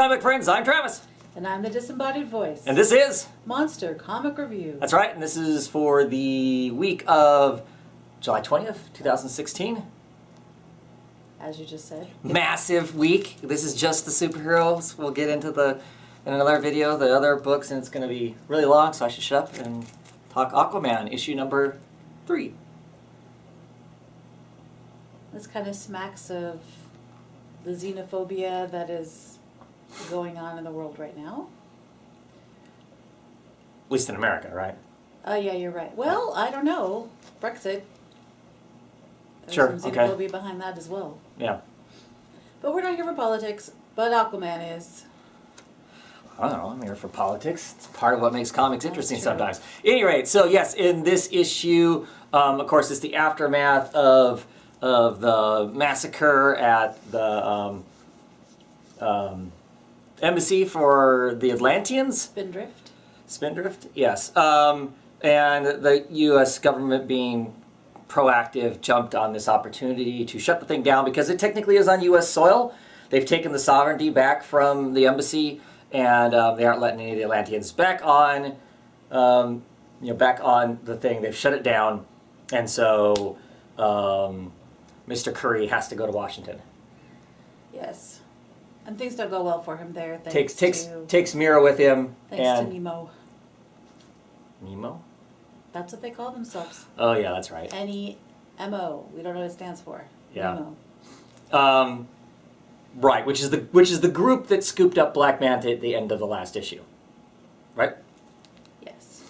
comic friends, I'm Travis. And I'm the disembodied voice. And this is Monster Comic Review. That's right, and this is for the week of July 20th, 2016. As you just said. Massive week. This is just the superheroes. We'll get into in another video, the other books, and it's going to be really long, so I should shut up and talk Aquaman, issue number 3. This kind of smacks of the xenophobia that is going on in the world right now. At least in America, right? Oh, yeah, you're right. Well, I don't know. Brexit. There's Sure, some okay. xenophobia behind that as well. Yeah. But we're not here for politics, but Aquaman is. I don't know, I'm here for politics. It's part of what makes comics interesting true. sometimes. At any rate, so yes, in this issue, of course, it's the aftermath of the massacre at the embassy for the Atlanteans. Spindrift, yes. And the U.S. government being proactive jumped on this opportunity to shut the thing down because it technically is on U.S. soil. They've taken the sovereignty back from the embassy, and they aren't letting any of the Atlanteans back on, back on the thing. They've shut it down, and so Mr. Curry has to go to Washington. Yes. And things don't go well for him there. Takes Mira with him. Thanks to Nemo. Nemo? That's what they call themselves. Oh yeah, that's right. N-E-M-O. We don't know what it stands for. Yeah. Nemo. Right, which is the group that scooped up Black Manta at the end of the last issue. Right? Yes.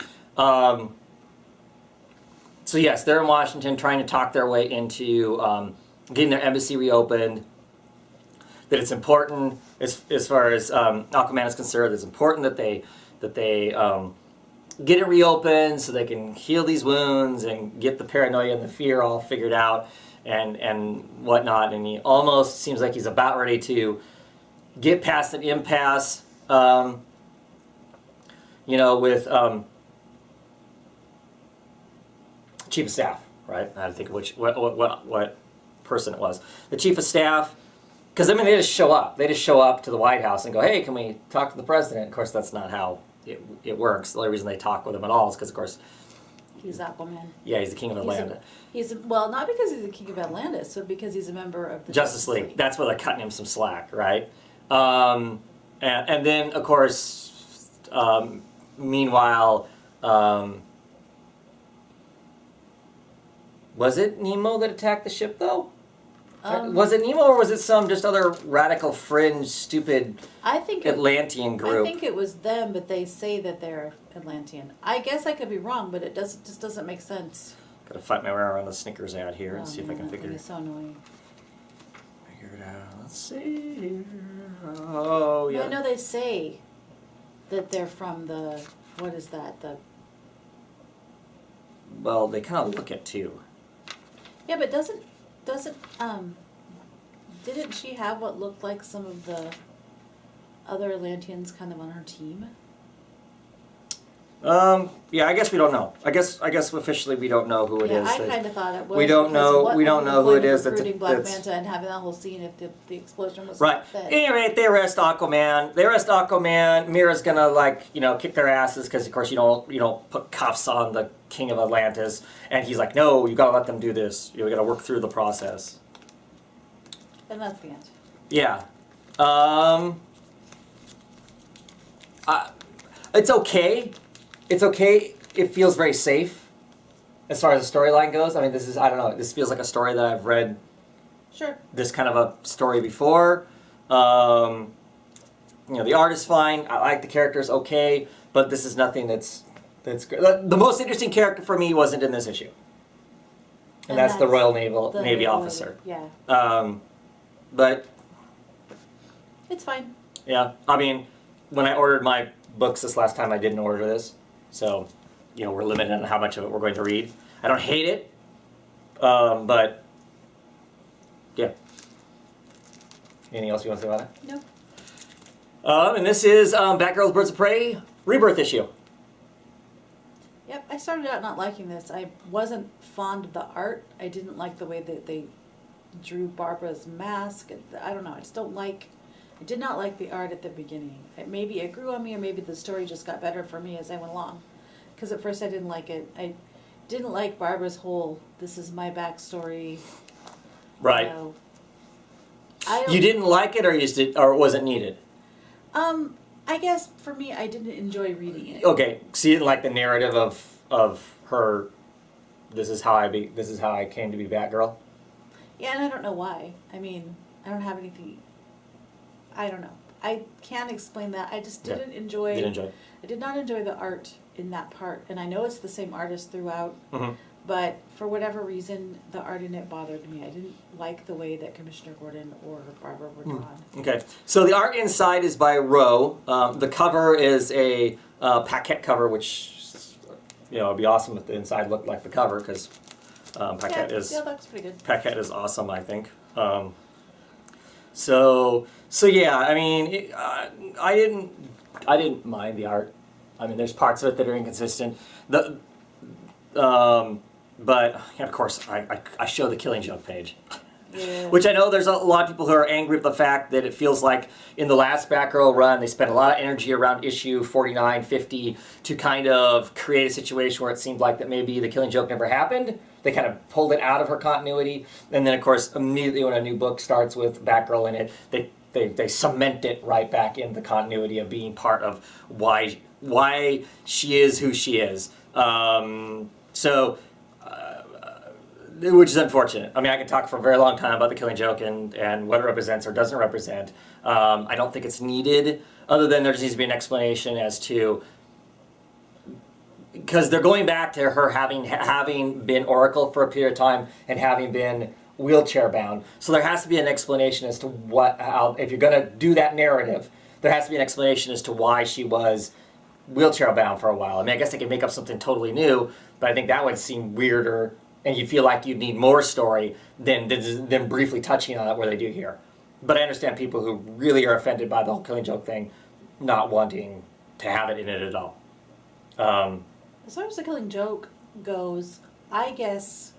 So yes, they're in Washington trying to talk their way into getting their embassy reopened. That it's important as far as Aquaman is concerned. It's important that they get it reopened so they can heal these wounds and get the paranoia and the fear all figured out and whatnot. And he almost seems like he's about ready to get past an impasse, with Chief of Staff, right? I had to think of what person it was. The Chief of Staff. Because, they just show up. They just show up to the White House and go, hey, can we talk to the president? Of course, that's not how it works. The only reason they talk with him at all is because, of course... He's Aquaman. Yeah, he's the king of Atlantis. Well, not because he's the king of Atlantis, but because he's a member of the Justice League. That's where they're cutting him some slack, right? And then, of course, meanwhile... was it Nemo that attacked the ship, though? Was it Nemo or was it some just other radical fringe, stupid Atlantean group? I think it was them, but they say that they're Atlantean. I guess I could be wrong, but it just doesn't make sense. Gotta fight my way around the Snickers ad here and see if I can figure it out. It's so annoying. Figure it out. Let's see here. Oh, yeah. I know they say that they're from what is that? Well, they kind of look it too. Yeah, but didn't she have what looked like some of the other Atlanteans kind of on her team? Yeah, I guess we don't know. I guess officially we don't know who it is. I kind of thought it was. We don't know who it is recruiting Black Manta and having that whole scene if the explosion was right. At any rate, they arrest Aquaman. Mira's gonna kick their asses because of course you don't put cuffs on the king of Atlantis, and he's like, no, you gotta let them do this. We gotta work through the process. And that's the end. Yeah. It's okay. It's okay. It feels very safe as far as the storyline goes. This feels like a story that I've read. Sure. This kind of a story before. The art is fine. I like the characters okay, but this is nothing that's great. The most interesting character for me wasn't in this issue. And that's the Royal Navy officer. Yeah. But it's fine. Yeah. When I ordered my books this last time, I didn't order this. So, we're limited on how much of it we're going to read. I don't hate it, but, yeah. Anything else you want to say about it? No. And this is Batgirl's Birds of Prey Rebirth issue. Yep, I started out not liking this. I wasn't fond of the art. I didn't like the way that they drew Barbara's mask. I don't know. I just don't like I did not like the art at the beginning. Maybe it grew on me, or maybe the story just got better for me as I went along. Because at first I didn't like it. I didn't like Barbara's whole, this is my backstory. Right. You know, I don't, You didn't like it, or you just did, or was it needed? I guess for me, I didn't enjoy reading it. Okay, so you didn't like the narrative of her. This is how I came to be Batgirl. Yeah, and I don't know why. I mean, I don't have anything. I don't know. I can't explain that. I just didn't enjoy. Didn't enjoy. I did not enjoy the art in that part, and I know it's the same artist throughout. Mm-hmm. But for whatever reason, the art in it bothered me. I didn't like the way that Commissioner Gordon or Barbara were drawn. Okay, so the art inside is by Rowe. The cover is a Paquette cover, which it'd be awesome if the inside looked like the cover, because Paquette yeah, that's pretty good. Paquette is awesome, I think. So yeah, I mean, I didn't mind the art. I mean, there's parts of it that are inconsistent. But of course, I show the Killing Joke page. Yeah. Which I know there's a lot of people who are angry with the fact that it feels like in the last Batgirl run, they spent a lot of energy around issue 49, 50 to kind of create a situation where it seemed like that maybe the Killing Joke never happened. They kind of pulled it out of her continuity. And then, of course, immediately when a new book starts with Batgirl in it, they cement it right back in the continuity of being part of why she is who she is. Which is unfortunate. I mean, I could talk for a very long time about the Killing Joke and what it represents or doesn't represent. I don't think it's needed, other than there just needs to be an explanation as to, because they're going back to her having been Oracle for a period of time and having been wheelchair bound. So there has to be an explanation as to how, if you're going to do that narrative, there has to be an explanation as to why she was wheelchair bound for a while. I mean, I guess they could make up something totally new, but I think that would seem weirder. And you feel like you'd need more story than briefly touching on it where they do here. But I understand people who really are offended by the whole Killing Joke thing not wanting to have it in it at all. As far as the Killing Joke goes, I guess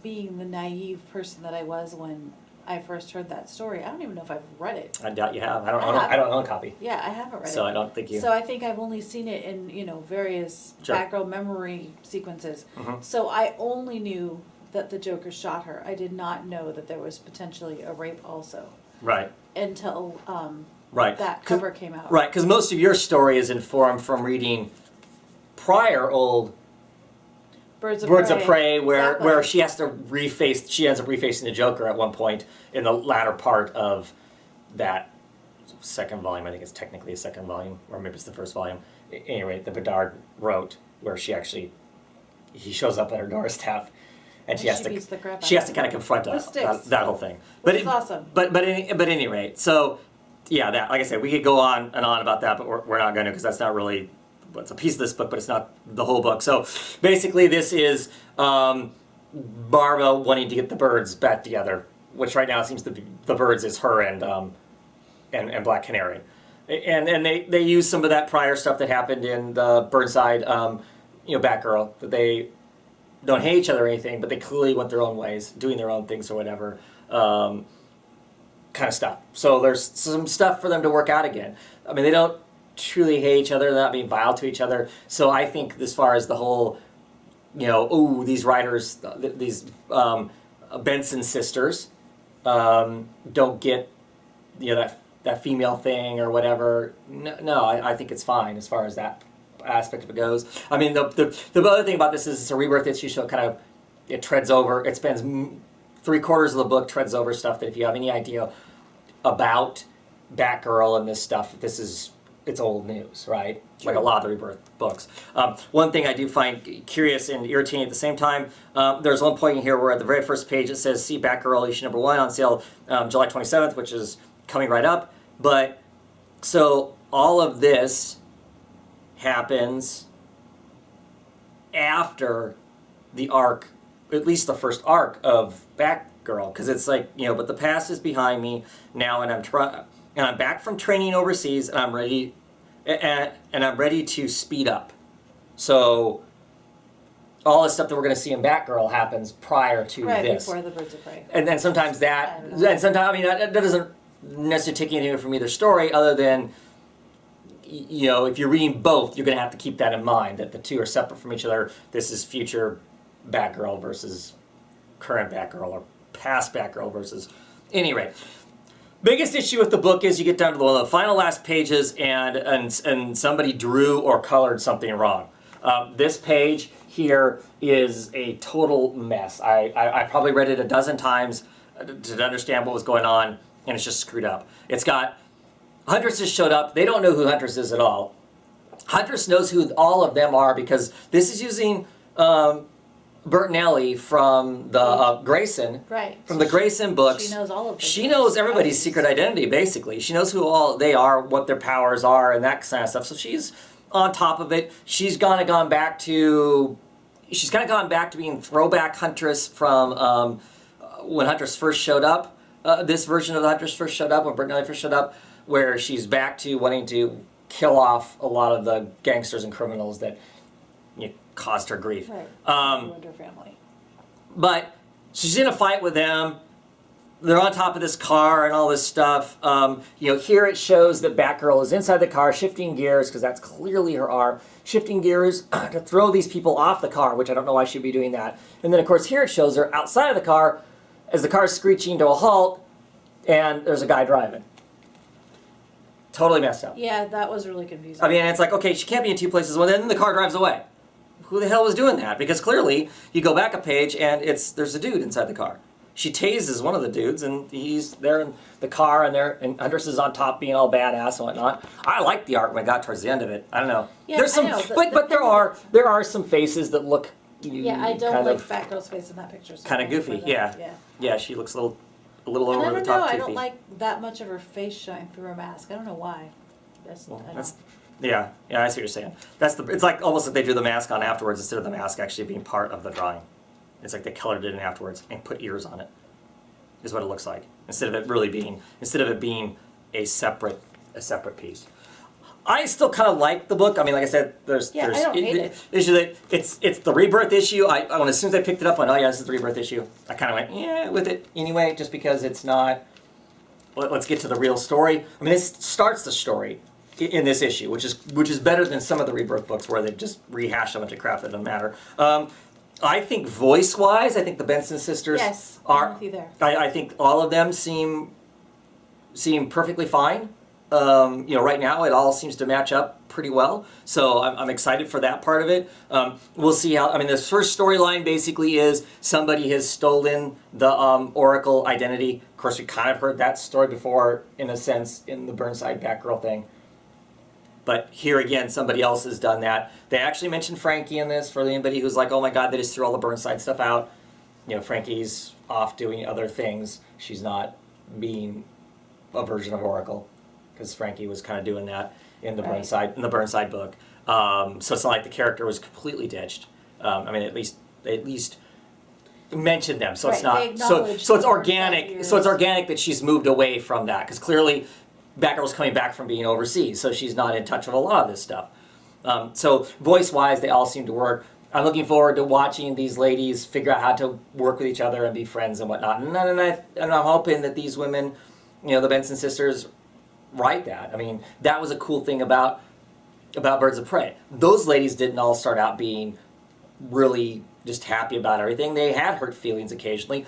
being the naive person that I was when I first heard that story, I don't even know if I've read it. I doubt you have. I don't own a copy. Yeah, I haven't read it. So I don't think you... So I think I've only seen it in, various Sure. Batgirl memory sequences. Mhm. So I only knew that the Joker shot her. I did not know that there was potentially a rape also. Right. Until Right. that cover came out. Right, because most of your story is informed from reading prior old Birds of Prey, where Exactly. she has to she ends up refacing the Joker at one point in the latter part of that second volume. I think it's technically a second volume, or maybe it's the first volume. Anyway, that Bedard wrote, where he shows up at her doorstep, and she has beats the crap out to of kind of confront With sticks. that whole thing. Which is awesome. But any rate, so yeah, that, like I said, we could go on and on about that, but we're not going to, because that's not really. It's a piece of this book, but it's not the whole book. So basically, this is Barbara wanting to get the birds back together, which right now seems to be the birds is her and Black Canary, and they use some of that prior stuff that happened in the Burnside, Batgirl, that they don't hate each other or anything, but they clearly went their own ways, doing their own things or whatever, kind of stuff. So there's some stuff for them to work out again. I mean, they don't truly hate each other, they're not being vile to each other. So I think as far as the whole, these writers, these Benson sisters don't get, that female thing or whatever. No, I think it's fine as far as that aspect of it goes. I mean, the other thing about this is it's a rebirth issue, so it treads over, it spends 3/4 of the book treads over stuff that if you have any idea about Batgirl and this stuff, it's old news, right? True. Like a lot of the Rebirth books. One thing I do find curious and irritating at the same time, there's one point in here where at the very first page it says, see Batgirl issue number 1 on sale July 27th, which is coming right up. But, so all of this happens after the arc, at least the first arc of Batgirl, because it's like, but the past is behind me now, and I'm back from training overseas, and I'm ready, and I'm ready to speed up. So all the stuff that we're going to see in Batgirl happens prior to Right, this. before the Birds of Prey. And then sometimes that, and sometimes, I mean, that doesn't necessarily taking anything from either story other than, you know, if you're reading both, you're going to have to keep that in mind, that the two are separate from each other. This is future Batgirl versus current Batgirl, or past Batgirl versus... Any rate, biggest issue with the book is you get down to one of the final last pages and somebody drew or colored something wrong. This page here is a total mess. I probably read it a dozen times to understand what was going on, and it's just screwed up. It's got Huntress has showed up. They don't know who Huntress is at all. Huntress knows who all of them are because this is using Bertinelli from the Grayson. Right. From the Grayson books. She knows all of them. She knows everybody's secret identity, basically. She knows who all they are, what their powers are, and that kind of stuff. So she's on top of it. She's kind of gone back to being throwback Huntress from when Huntress first showed up. This version of the Huntress first showed up, when Bertinelli first showed up, where she's back to wanting to kill off a lot of the gangsters and criminals that caused her grief. Right. Ruined her family. But she's in a fight with them. They're on top of this car and all this stuff. Here it shows that Batgirl is inside the car, shifting gears, because that's clearly her arm, shifting gears to throw these people off the car, which I don't know why she'd be doing that. And then, of course, here it shows her outside of the car as the car's screeching to a halt, and there's a guy driving. Totally messed up. Yeah, that was really confusing. I mean, it's like, okay, she can't be in two places. Well, then the car drives away. Who the hell was doing that? Because clearly, you go back a page, and there's a dude inside the car. She tases one of the dudes, and he's there in the car, and Huntress is on top being all badass and whatnot. I like the art when I got towards the end of it. I don't know. Yeah, There's some, I know, but there are some faces that look. Yeah, I don't like Batgirl's face in that picture. So kind of goofy. Yeah. She looks a little and over I the don't top. know. I Toothy. don't like that much of her face showing through her mask. I don't know why. Yeah, I see what you're saying. It's like almost like they drew the mask on afterwards instead of the mask actually being part of the drawing. It's like they colored it in afterwards and put ears on it. Is what it looks like instead of it being a separate piece. I still kind of like the book. I mean, like I said, I don't hate it. It's the Rebirth issue. As soon as I picked it up, I went, oh yeah, this is the Rebirth issue. I kind of went, with it anyway, just because it's not. Let's get to the real story. I mean, this starts the story in this issue, which is better than some of the Rebirth books where they just rehash a bunch of crap that doesn't matter. I think voice-wise, I think the Benson sisters are. I'm with you there. I think all of them seem perfectly fine. Right now it all seems to match up pretty well. So I'm excited for that part of it. We'll see how. I mean, this first storyline basically is somebody has stolen the Oracle identity. Of course, we kind of heard that story before, in a sense, in the Burnside Batgirl thing. But here again, somebody else has done that. They actually mentioned Frankie in this for anybody who's like, oh my God, they just threw all the Burnside stuff out. Frankie's off doing other things. She's not being a version of Oracle, because Frankie was kind of doing that in the Burnside book. So it's not like the character was completely ditched. At least mentioned them. So it's not. So it's organic. So it's organic that she's moved away from that, because clearly Batgirl's coming back from being overseas, so she's not in touch with a lot of this stuff. So voice-wise, they all seem to work. I'm looking forward to watching these ladies figure out how to work with each other and be friends and whatnot. And I'm hoping that these women, the Benson sisters, write that. I mean, that was a cool thing about Birds of Prey. Those ladies didn't all start out being really just happy about everything. They had hurt feelings occasionally.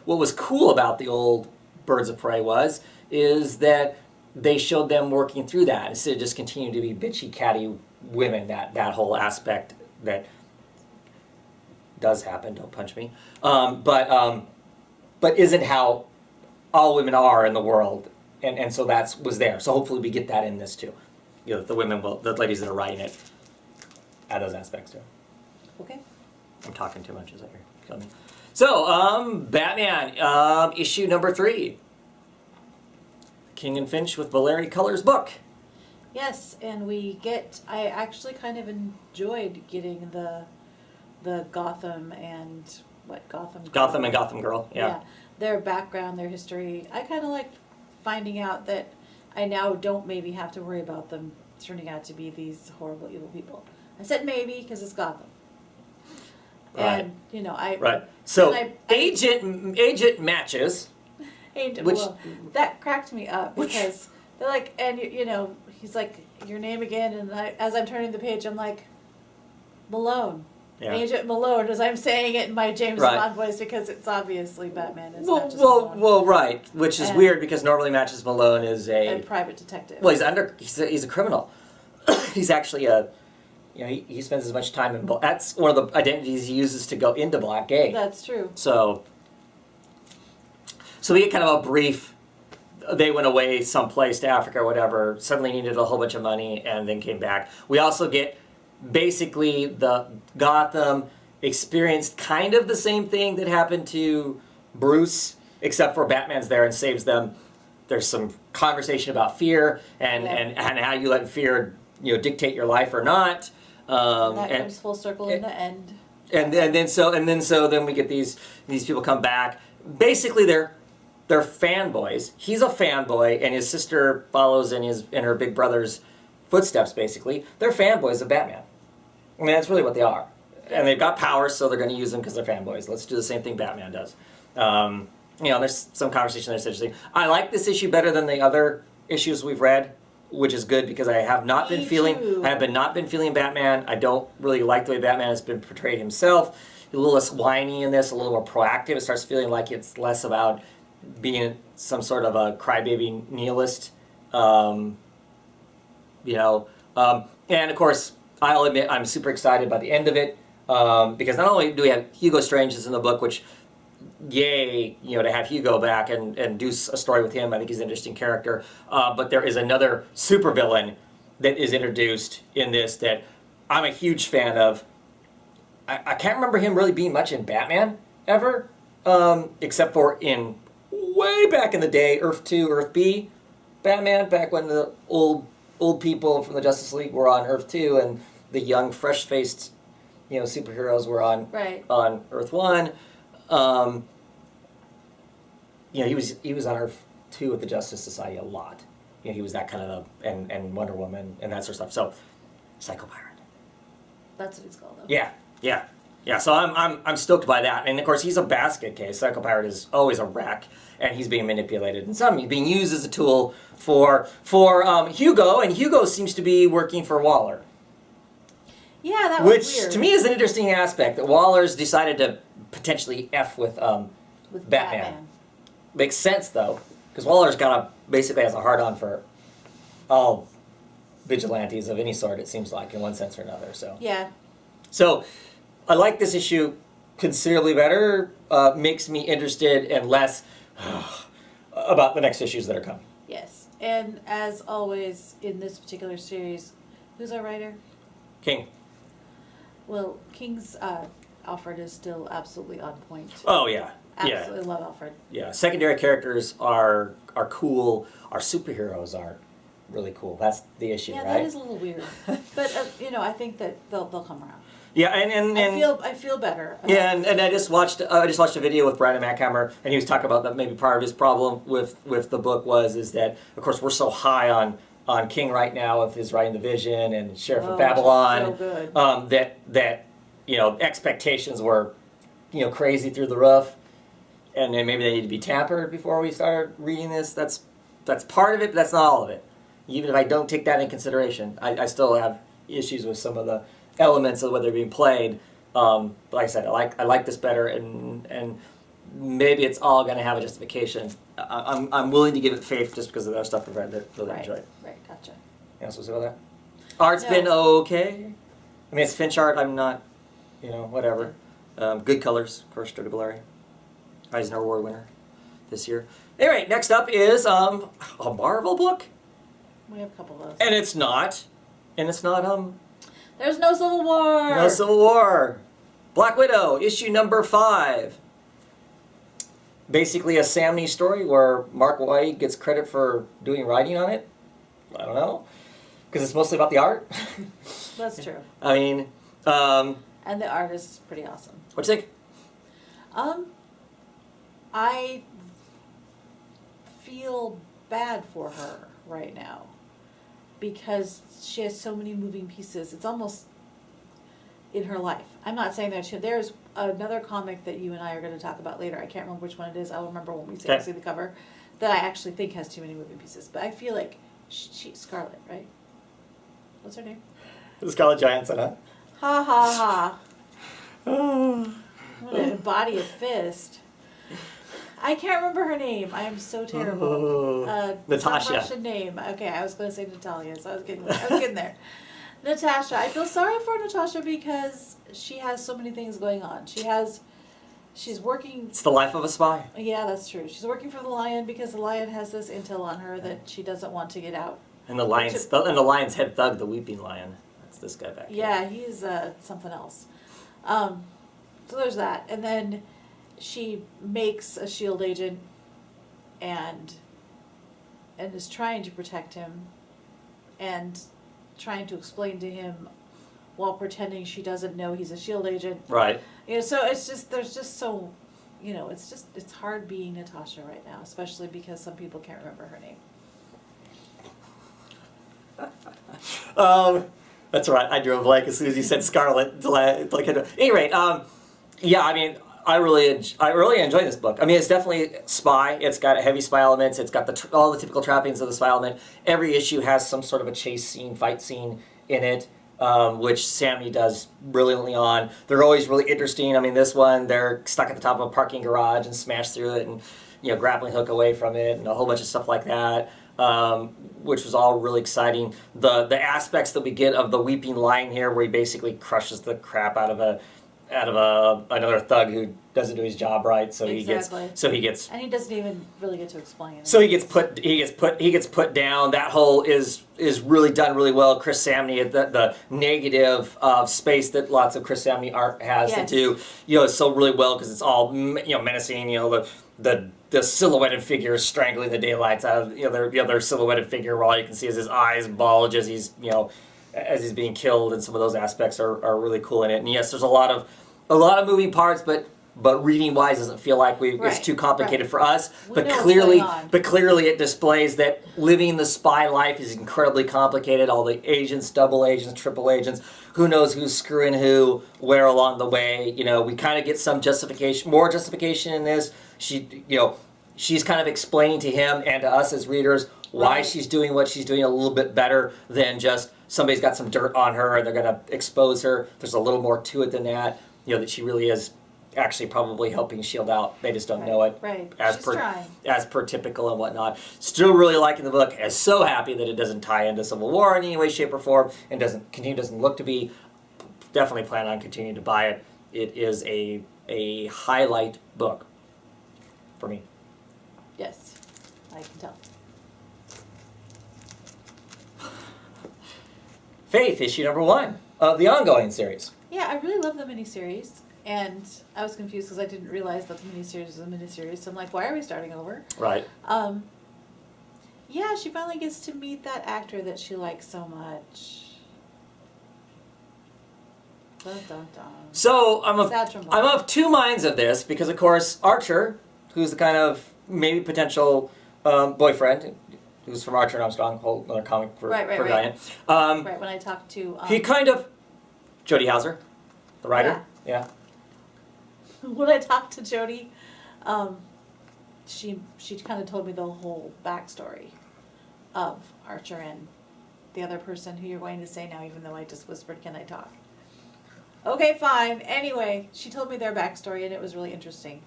What was cool about the old Birds of Prey is that they showed them working through that instead of just continuing to be bitchy, catty women. That whole aspect that does happen. Don't punch me. But isn't how all women are in the world, and so was there. So hopefully we get that in this too. The ladies that are writing it, add those aspects to it. Okay. I'm talking too much, is that you're coming? So, Batman, issue number 3. King and Finch with Valeri Colors book. Yes, and I actually kind of enjoyed getting the Gotham and Gotham and Gotham Girl, yeah. Their background, their history. I kind of liked finding out that I now don't maybe have to worry about them turning out to be these horrible, evil people. I said maybe because it's Gotham. Right. And, Right. So, Agent matches. Angel Which- Malone. That cracked me up because they're like, and you know, he's like, your name again, and as I'm turning the page, I'm like, Malone. Yeah. Agent Malone, as I'm saying it in my James Right. Bond voice, because it's obviously Batman is Well, not just well, Malone. well, right. Which is And- weird because normally Matches Malone is A private detective. well, he's a criminal. He's actually he spends as much time in that's one of the identities he uses to go into Blackgate. That's true. So we get kind of a brief. They went away someplace to Africa or whatever. Suddenly needed a whole bunch of money and then came back. We also get basically the Gotham experienced kind of the same thing that happened to Bruce, except for Batman's there and saves them. There's some conversation about fear and how you let fear dictate your life or not. That comes full circle in the end. And then we get these people come back. Basically, they're fanboys. He's a fanboy, and his sister follows in her big brother's footsteps. Basically, they're fanboys of Batman. I mean, that's really what they are. And they've got powers, so they're going to use them because they're fanboys. Let's do the same thing Batman does. There's some conversation that's interesting. I like this issue better than the other issues we've read, which is good because I have not been feeling Batman. I don't really like the way Batman has been portrayed himself. A little less whiny in this, a little more proactive. It starts feeling like it's less about being some sort of a crybaby nihilist. And of course, I'll admit I'm super excited by the end of it because not only do we have Hugo Strange is in the book, which yay, to have Hugo back and do a story with him. I think he's an interesting character. But there is another supervillain that is introduced in this that I'm a huge fan of. I can't remember him really being much in Batman ever, except for in way back in the day, Earth 2, Earth B Batman, back when the old people from the Justice League were on Earth 2 and the young, fresh-faced, superheroes were on Earth 1. He was on Earth 2 with the Justice Society a lot. He was that kind of and Wonder Woman and that sort of stuff. So, Psycho Pirate. That's what it's called, though. Yeah. So I'm stoked by that. And of course, he's a basket case. Psycho Pirate is always a wreck, and he's being manipulated. And he's being used as a tool for Hugo, and Hugo seems to be working for Waller. Yeah, that was Which weird. to me is an interesting aspect that Waller's decided to potentially F with Batman. Makes sense though, because Waller's basically has a hard-on for all vigilantes of any sort. It seems like in one sense or another. So I like this issue considerably better. Makes me interested and less about the next issues that are coming. Yes, and as always in this particular series, who's our writer? King. Well, King's Alfred is still absolutely on point. Oh yeah. Absolutely love Alfred. Yeah, secondary characters are cool. Our superheroes are really cool. That's the issue, yeah, right? that is a little weird, but I think that they'll come around. Yeah, and I feel better. Yeah, and I just watched a video with Brandon Mackhammer, and he was talking about that maybe part of his problem with the book is that of course we're so high on King right now with his writing the Vision and Sheriff of Babylon, so good. that expectations were crazy through the roof, and then maybe they need to be tampered before we start reading this. That's part of it, but that's not all of it. Even if I don't take that in consideration, I still have issues with some of the elements of the way they're being played. But like I said, I like this better, and maybe it's all going to have a justification. I'm willing to give it faith just because of the other stuff I've read that really enjoyed. Right, gotcha. Anything else to say about that? Art's been okay. I mean, it's Finch art. I'm not, whatever. Good colors, of course. Sturdy Bellary, Eisner Award winner this year. Anyway, next up is a Marvel book, We have a couple of those. and it's not There's no Civil War. No Civil War. Black Widow, issue number 5. Basically a Sam Neill story where Mark Waid gets credit for doing writing on it. I don't know. Because it's mostly about the art. That's true. I mean, And the art is pretty awesome. what do you think? I feel bad for her right now because she has so many moving pieces. It's almost, in her life. I'm not saying there's another comic that you and I are going to talk about later. I can't remember which one it is. I'll remember when we see the cover, that I actually think has too many moving pieces. But I feel like Scarlet, right? What's her name? Scarlett Johansson, huh? Ha ha ha. What a body of fist. I can't remember her name. I am so terrible. Natasha. Russian name. Okay, I was going to say Natalia, so I was getting there. Natasha. I feel sorry for Natasha because she has so many things going on. She's working. It's the life of a spy. Yeah, that's true. She's working for the Lion because the Lion has this intel on her that she doesn't want to get out. And the Lion's head thug, the Weeping Lion. That's this guy back here. Yeah, he's something else. So there's that, and then she makes a SHIELD agent and is trying to protect him and trying to explain to him while pretending she doesn't know he's a SHIELD agent. Right. So it's so, it's hard being Natasha right now, especially because some people can't remember her name. That's right. I drew a blank as soon as you said Scarlet. At any rate, yeah, I mean, I really enjoy this book. I mean, it's definitely spy. It's got heavy spy elements. It's got all the typical trappings of the spy element. Every issue has some sort of a chase scene, fight scene in it, which Samney does brilliantly on. They're always really interesting. I mean, this one, they're stuck at the top of a parking garage and smash through it and, grappling hook away from it and a whole bunch of stuff like that. Which was all really exciting. The aspects that we get of the Weeping Lion here, where he basically crushes the crap out of another thug who doesn't do his job right, so exactly. he gets and he doesn't even really get to explain it. So he gets put down. That whole is really done really well. Chris Samney, the negative space that lots of Chris Samney art has yes. into, so really well because it's all menacing. The silhouetted figure is strangling the daylights out of their silhouetted figure, where all you can see is his eyes bulge as he's as he's being killed, and some of those aspects are really cool in it. And yes, there's a lot of moving parts, but reading wise doesn't feel like it's too complicated for us. But clearly it displays that living the spy life is incredibly complicated. All the agents, double agents, triple agents, who knows who's screwing who, where along the way. We kind of get some more justification in this. She's kind of explaining to him and to us as readers why she's doing what she's doing a little bit better than just somebody's got some dirt on her and they're going to expose her. There's a little more to it than that. That she really is actually probably helping SHIELD out. They just don't know it. Right. As per typical and whatnot. Still really liking the book. And so happy that it doesn't tie into Civil War in any way, shape, or form, and doesn't look to be. Definitely plan on continuing to buy it. It is a highlight book for me. Yes, I can tell. Faith, issue number 1 of the ongoing series. Yeah, I really love the miniseries, and I was confused because I didn't realize that the miniseries was a miniseries. So I'm like, why are we starting over? Right. Yeah, she finally gets to meet that actor that she likes so much. Dun, dun, dun. So I'm of two minds of this because, of course, Archer, who's the kind of maybe potential boyfriend, who's from Archer and Armstrong, whole another comic for Diane. Right, when I talked to... he kind of... Jody Hauser, the writer. Yeah. When I talked to Jody, she kind of told me the whole backstory of Archer and the other person who you're going to say now, even though I just whispered, can I talk? Okay, fine. Anyway, she told me their backstory, and it was really interesting.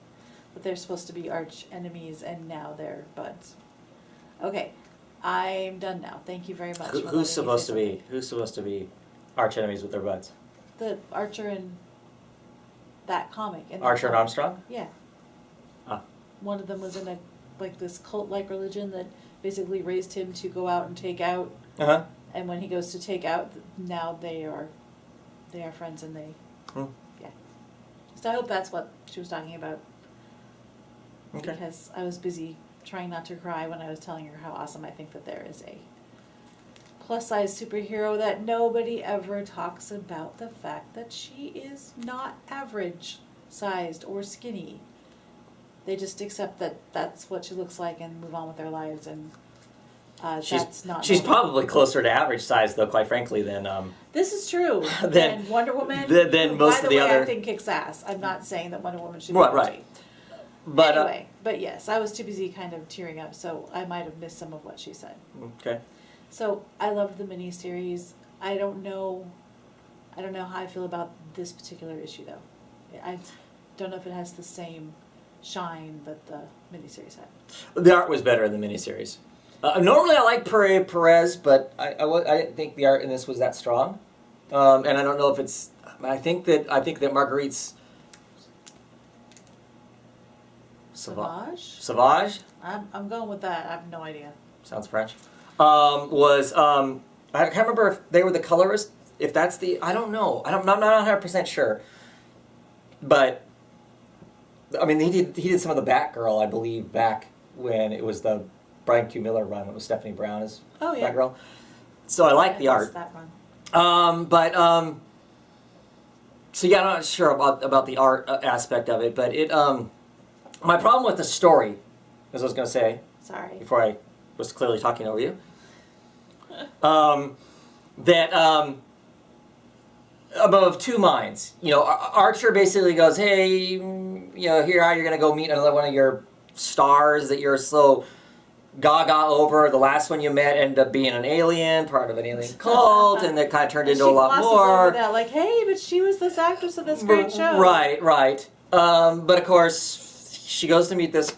But they're supposed to be arch enemies, and now they're buds. Okay, I'm done now. Thank you very much. Who's supposed to be arch enemies with their buds? The Archer and that comic. Archer and Armstrong? Yeah. Ah. One of them was in this cult-like religion that basically raised him to go out and take out. Uh-huh. And when he goes to take out, now they are friends, and yeah. So I hope that's what she was talking about. Okay. Because I was busy trying not to cry when I was telling her how awesome I think that there is a plus-size superhero that nobody ever talks about the fact that she is not average-sized or skinny. They just accept that that's what she looks like and move on with their lives, and that's not. She's normal. probably closer to average size, though, quite frankly, than This is true. Than- Than Wonder Woman. than most by of the way, other- I think kicks ass. I'm not saying that Wonder Woman should be Right, OG. right. But Anyway, but yes, I was too busy kind of tearing up, so I might have missed some of what she said. okay. So I loved the miniseries. I don't know how I feel about this particular issue though. I don't know if it has the same shine that the miniseries had. The art was better in the miniseries. Normally, I like Perez, but I didn't think the art in this was that strong, and I don't know if it's. I think that Marguerite's Sauvage I'm going with that. I have no idea. sounds French. Was I can't remember if they were the colorist. If that's the I don't know. I'm not 100% sure, but I mean he did some of the Batgirl, I believe, back when it was the Brian Q. Miller run. It was Stephanie Brown as Batgirl. So I like the art. That run. So yeah, I'm not sure about the art aspect of it, but it my problem with the story, as I was going to say Sorry. before I was clearly talking over you, that I'm of two minds. You know, Archer basically goes, hey, you know, here you're going to go meet another one of your stars that you're so gaga over. The last one you met ended up being an alien, part of an alien cult, and that kind of turned into a lot more. Over that, like, hey, but she was this actress of this great show. Right. But of course, she goes to meet this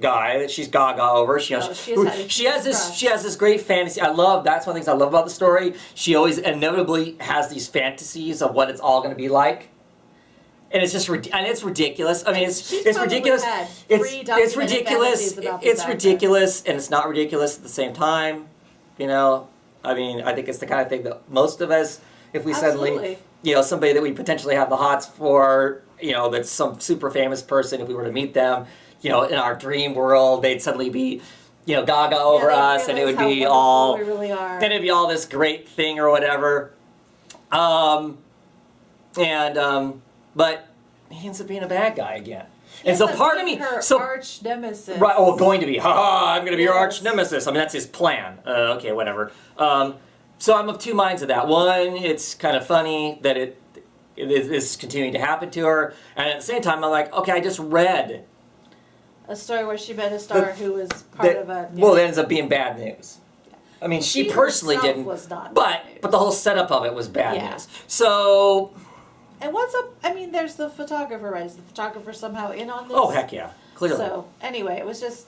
guy that she's gaga over. She has this great fantasy. That's one of the things I love about the story. She always inevitably has these fantasies of what it's all going to be like. And it's just it's ridiculous. I mean, it's ridiculous. It's ridiculous. It's ridiculous, and it's not ridiculous at the same time. You know, I mean, I think it's the kind of thing that most of us, if we suddenly, you know, somebody that we potentially have the hots for, you know, that's some super famous person, if we were to meet them, you know, in our dream world, they'd suddenly be, you know, gaga over us, and it would be all, really are. then it'd be all this great thing or whatever. But he ends up being a bad guy again. And so part of me, arch nemesis. Right? Oh, going to be. I'm going to be your arch nemesis. I mean, that's his plan. Okay, whatever. So I'm of two minds of that. One, it's kind of funny that it is continuing to happen to her, and at the same time, I'm like, okay, I just read a story where she met a star who was part of a. Well, it ends up being bad news. I mean, she personally didn't, was not but the whole setup of it was bad news. So. And what's up? I mean, there's the photographer, right? Is the photographer somehow in on this? Oh, heck yeah. Clearly. So, anyway, it was just,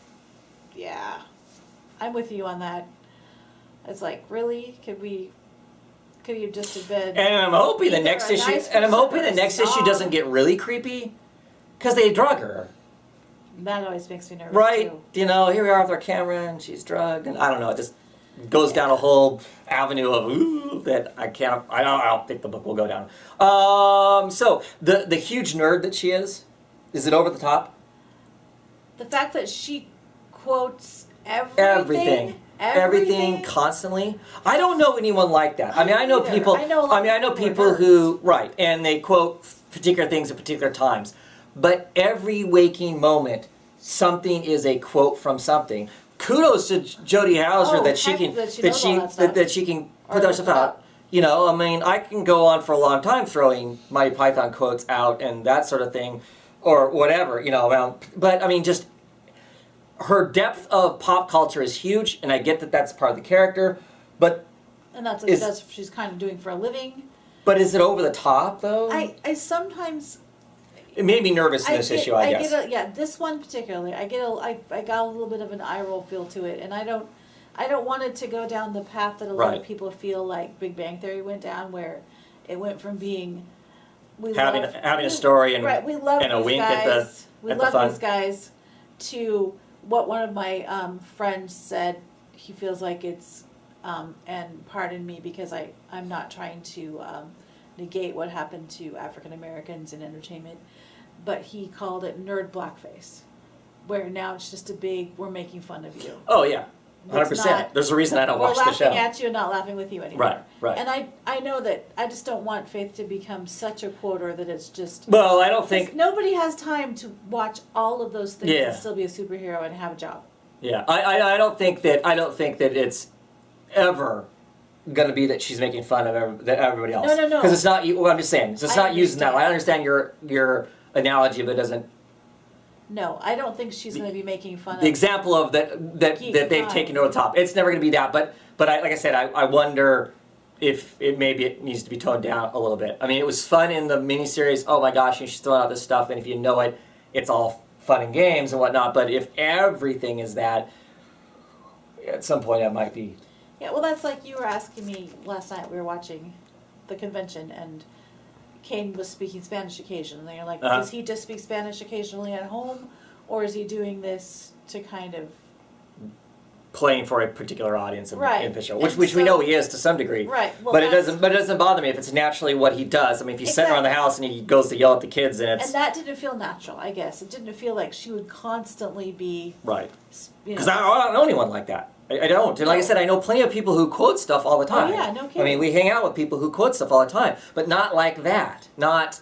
I'm with you on that. It's like, really? Could you just have been... And I'm hoping the next issue, doesn't get really creepy, because they drug her. That always makes me nervous, right? too. You know, here we are with our camera, and she's drugged, and I don't know, it just goes down a whole avenue of that I don't think the book will go down. So the huge nerd that she is it over the top? The fact that she quotes everything constantly. I don't know anyone like that. I mean, I know people. I know people who and they quote particular things at particular times, but every waking moment, something is a quote from something. Kudos to Jodie Houser that she can put that stuff out. You know, I mean, I can go on for a long time throwing Monty Python quotes out and that sort of thing, or whatever. You know, but I mean, just her depth of pop culture is huge, and I get that that's part of the character, but that's what she's kind of doing for a living. But is it over the top though? I sometimes. It made me nervous in this issue, I guess. This one particularly, I got a little bit of an eye roll feel to it, and I don't want it to go down the path that a lot of people feel like Big Bang Theory went down, where it went from being having a story and we love and a these wink guys, at the fun. These guys, to what one of my friends said. He feels like it's and pardon me because I'm not trying to negate what happened to African Americans in entertainment, but he called it nerd blackface, where now it's just a big, we're making fun of you. Oh yeah, 100%. There's a reason I don't watch the show. We're laughing at you and not laughing with you anymore. Right. And I know that I just don't want Faith to become such a quoter that it's just... Well, I don't think... Nobody has time to watch all of those things and Yeah. still be a superhero and have a job. Yeah, I don't think that it's ever going to be that she's making fun of everybody else. No. Because it's not. Well, I'm just saying, it's I not using that. understand. I understand your analogy, but it doesn't. No, I don't think she's going to be making fun The of example of that they've Fine. taken to the top. It's never going to be that. But like I said, I wonder if it needs to be toned down a little bit. I mean, it was fun in the miniseries. Oh my gosh, she's throwing out this stuff, and if you know it, it's all fun and games and whatnot. But if everything is that, at some point that might be. Yeah, well, that's like you were asking me last night. We were watching the convention, and Kane was speaking Spanish occasionally. And you're like, Uh-huh. does he just speak Spanish occasionally at home, or is he doing this to kind of Playing for a particular audience in Right. the show, And which we so- know he is to some degree. Right, well, but it that's- doesn't bother me if it's naturally what he does. I mean, if he's sitting around the house and he goes to yell at the kids, and it's And that didn't feel natural, I guess. It didn't feel like she would constantly be, right. you Because know. I don't know anyone like that. I don't. And like I said, I know plenty of people who quote stuff all the time. yeah, no I mean, kidding. we hang out with people who quote stuff all the time, but not like that. Not.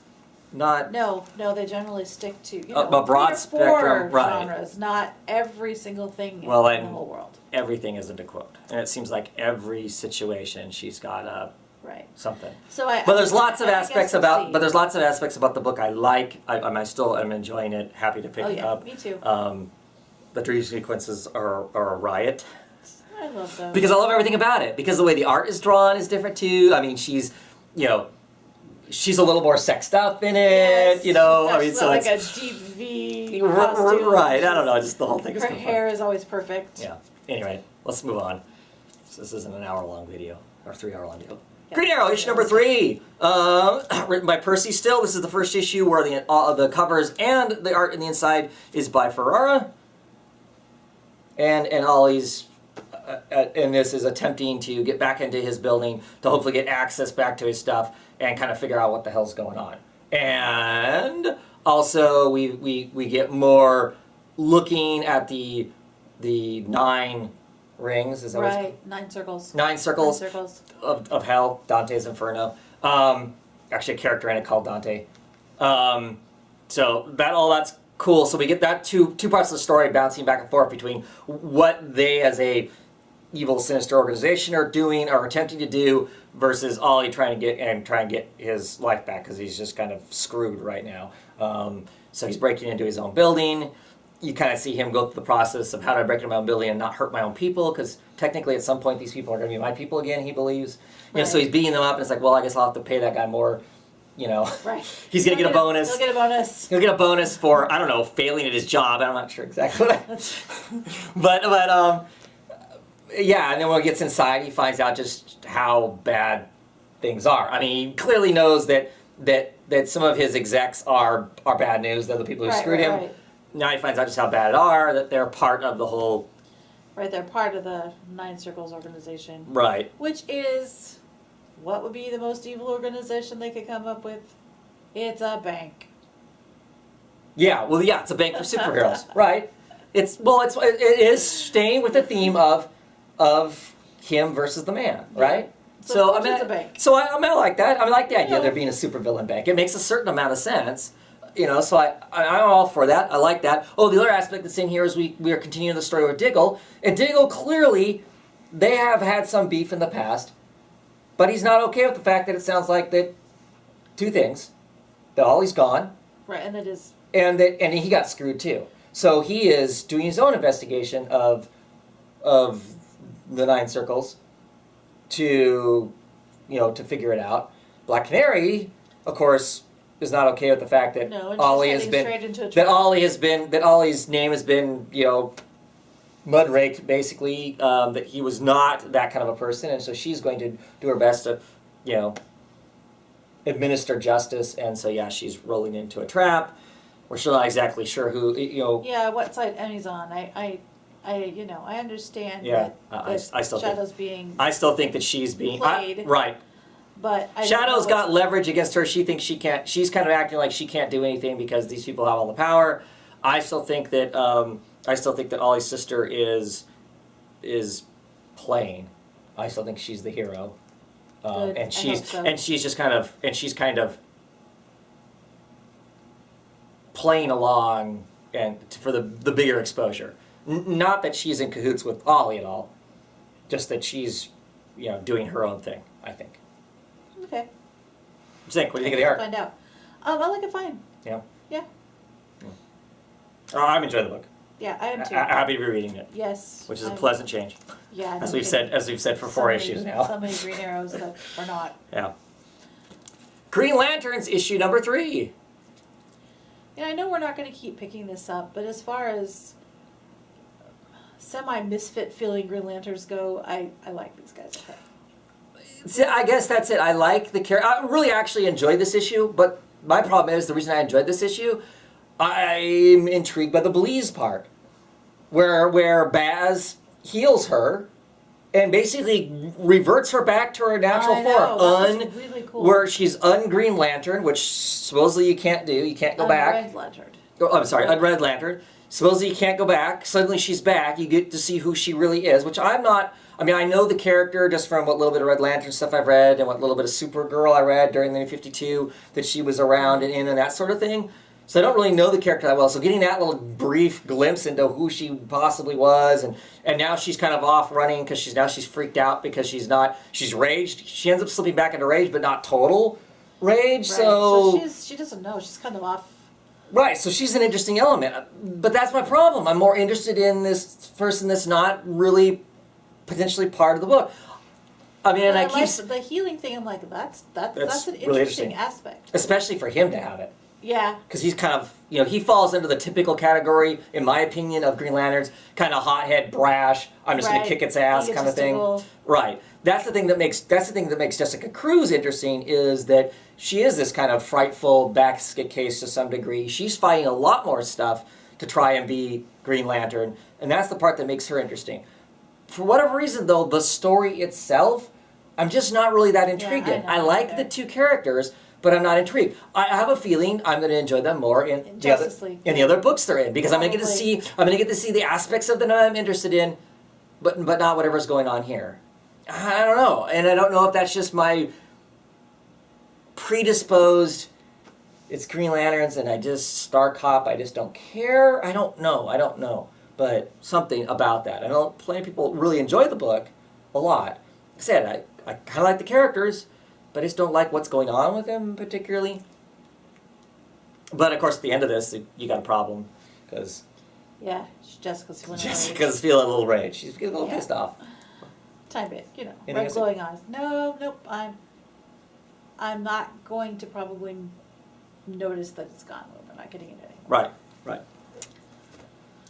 No, they generally stick to, you know, A broad 3 or 4 spectrum, right. genres, not every single thing Well, in and- the whole world. Everything isn't a quote, and it seems like every situation she's got Right. something. So But there's lots of I guess aspects we'll about. see. But there's lots of aspects about the book I like. I still am enjoying it. Happy to pick Oh it yeah, up. me too. The dream sequences are a riot. I love those. Because I love everything about it. Because the way the art is drawn is different too. I mean, she's a little more sexed up in it. Yes, I mean, she's so got like it's a deep V costume. right. I don't know. Just the whole thing is Her kind of hair is always perfect. fun. Yeah. Anyway, let's move on. So this isn't an hour-long video or 3-hour-long video. Yeah. Green Arrow, issue number 3, written by Percy Still. This is the first issue where the covers and the art in the inside is by Ferrara. And Ollie's, and this is attempting to get back into his building to hopefully get access back to his stuff and kind of figure out what the hell's going on. And also we get more looking at the 9 rings. Is that what it's Right, 9 circles. 9 circles, 9 circles. of hell, Dante's Inferno. Actually, a character in it called Dante. So that's cool. So we get that two parts of the story bouncing back and forth between what they as a evil, sinister organization are doing or attempting to do versus Ollie trying to get his life back because he's just kind of screwed right now. So he's breaking into his own building. You kind of see him go through the process of how do I break into my own building and not hurt my own people, because technically at some point these people are going to be my people again, he believes. So he's beating them up, and it's like, well, I guess I'll have to pay that guy more, Right. He's going to get a bonus. He'll get a bonus. He'll get a bonus for, I don't know, failing at his job. I'm not sure exactly what but yeah, and then when he gets inside, he finds out just how bad things are. I mean, he clearly knows that some of his execs are bad news. They're the people who screwed him. Right. Now he finds out just how bad it are, that they're part of the whole... Right, they're part of the 9 Circles organization. Right. Which is, what would be the most evil organization they could come up with? It's a bank. Yeah, well, yeah, it's a bank for superheroes, right? It is staying with the theme of him versus the man, right? So it's a bank. So I like that. I like the idea of there being a supervillain bank. It makes a certain amount of sense, So I'm all for that. I like that. Oh, the other aspect that's in here is we are continuing the story with Diggle, and Diggle clearly they have had some beef in the past, but he's not okay with the fact that it sounds like that 2 things, that Ollie's gone. Right, and it is. And he got screwed too. So he is doing his own investigation of the 9 Circles to figure it out. Black Canary, of course, is not okay with the fact that No, and Ollie she's has heading been straight into a that trap. Ollie's name has been mud raked basically, that he was not that kind of a person, and so she's going to do her best to administer justice, and so yeah, she's rolling into a trap. We're still not exactly sure who, Yeah, what side Emmy's on. I understand Yeah, that, I still think- Shadow's being I still think that she's being Played. right. but I don't Shadow's know got what's- leverage against her. She thinks she can't. She's kind of acting like she can't do anything because these people have all the power. I still think that Ollie's sister is playing. I still think she's the hero, Good. I and she's hope so. and she's kind of playing along and for the bigger exposure. Not that she's in cahoots with Ollie at all, just that she's, doing her own thing, I think. Okay. What do you think of the art? Find out. I like it fine. Yeah? Yeah. Oh, I'm enjoying the book. Yeah, I am too. Happy to be reading it, Yes. which is a pleasant change, Yeah. as we've said for 4 issues now. So many Green Arrows that are not. Yeah. Green Lanterns issue number 3. I know we're not going to keep picking this up, but as far as semi-misfit feeling Green Lanterns go, I like these guys. Okay. See, I guess that's it. I like the character. I really actually enjoyed this issue, but my problem is the reason I enjoyed this issue, I'm intrigued by the Belize part, where Baz heals her and basically reverts her back to her natural form. That was really cool. Where she's un-Green Lantern, which supposedly you can't do. You can't go back. Red Lantern. Oh, I'm sorry, un-Red Lantern. Supposedly you can't go back. Suddenly she's back. You get to see who she really is, which I'm not. I mean, I know the character just from what little bit of Red Lantern stuff I've read and what little bit of Supergirl I read during the New 52, that she was around and in and that sort of thing. So I don't really know the character that well. So getting that little brief glimpse into who she possibly was, and now she's kind of off running because she's freaked out because she's raged. She ends up slipping back into rage, but not total rage. Right. So she doesn't know. She's kind of off. Right, so she's an interesting element. But that's my problem. I'm more interested in this person that's not really potentially part of the book. I mean, and I keep... Like the healing thing, I'm like, that's an really interesting aspect. Especially for him to have it. Yeah. Because he's kind of, he falls into the typical category, in my opinion, of Green Lanterns, kind of hothead, brash, I'm just going to kick its ass kind of thing. Right. That's the thing that makes Jessica Cruz interesting, is that she is this kind of frightful basket case to some degree. She's fighting a lot more stuff to try and be Green Lantern, and that's the part that makes her interesting. For whatever reason, though, the story itself, I'm just not really that intrigued in. I like the two characters, but I'm not intrigued. I have a feeling I'm going to enjoy them more in the other books they're in, because I'm going to get to see the aspects of them I'm interested in, but not whatever's going on here. I don't know, and I don't know if that's just my predisposed. It's Green Lanterns, and Star Cop. I just don't care. I don't know, but something about that. I know plenty of people really enjoy the book a lot. Like I said, I kind of like the characters, but I just don't like what's going on with them particularly. But of course, at the end of this, you got a problem, because Jessica's feeling a little rage. She's getting a little pissed off. Tiny bit, red glowing eyes. Nope. I'm not going to probably notice that it's gone. We're not getting it anymore. Right.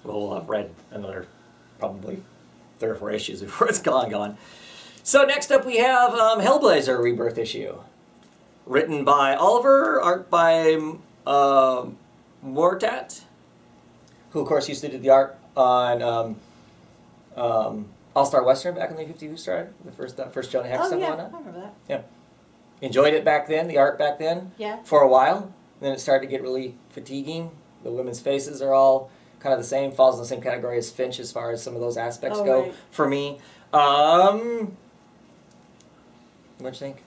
We'll have read another probably 3 or 4 issues before it's gone. So next up we have Hellblazer Rebirth issue. Written by Oliver, art by Mortat, who of course used to do the art on All-Star Western back in the 50s. Who started the first Jonah Hex stuff on it? I remember that. Yeah. Enjoyed it back then, the art back then. Yeah. For a while. Then it started to get really fatiguing. The women's faces are all kind of the same, falls in the same category as Finch as far as some of those aspects go for me. What'd you think?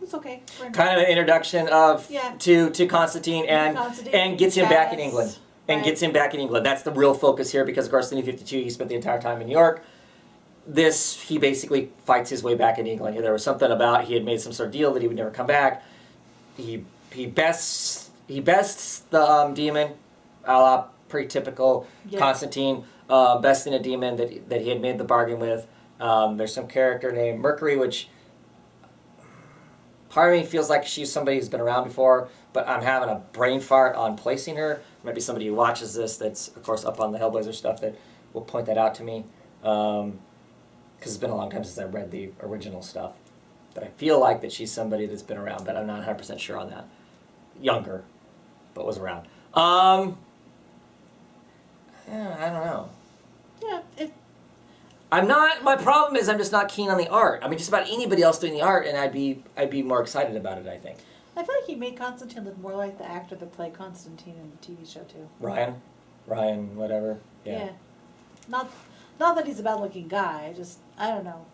It's okay. Kind of an introduction of to Constantine and gets him back in England. Gets him back in England. That's the real focus here, because of course in the New 52 he spent the entire time in New York. He basically fights his way back in England. There was something about he had made some sort of deal that he would never come back. He bests the demon, a la pretty typical Constantine, besting a demon that he had made the bargain with. There's some character named Mercury, which part of me feels like she's somebody who's been around before, but I'm having a brain fart on placing her. Maybe somebody who watches this that's, of course, up on the Hellblazer stuff that will point that out to me. Because it's been a long time since I read the original stuff. But I feel like that she's somebody that's been around, but I'm not 100% sure on that. Younger, but was around. I don't know. Yeah, my problem is I'm just not keen on the art. I mean, just about anybody else doing the art, and I'd be more excited about it, I think. I feel like he made Constantine look more like the actor that played Constantine in the TV show too. Ryan, whatever. Yeah. Not that he's a bad-looking guy. I don't know.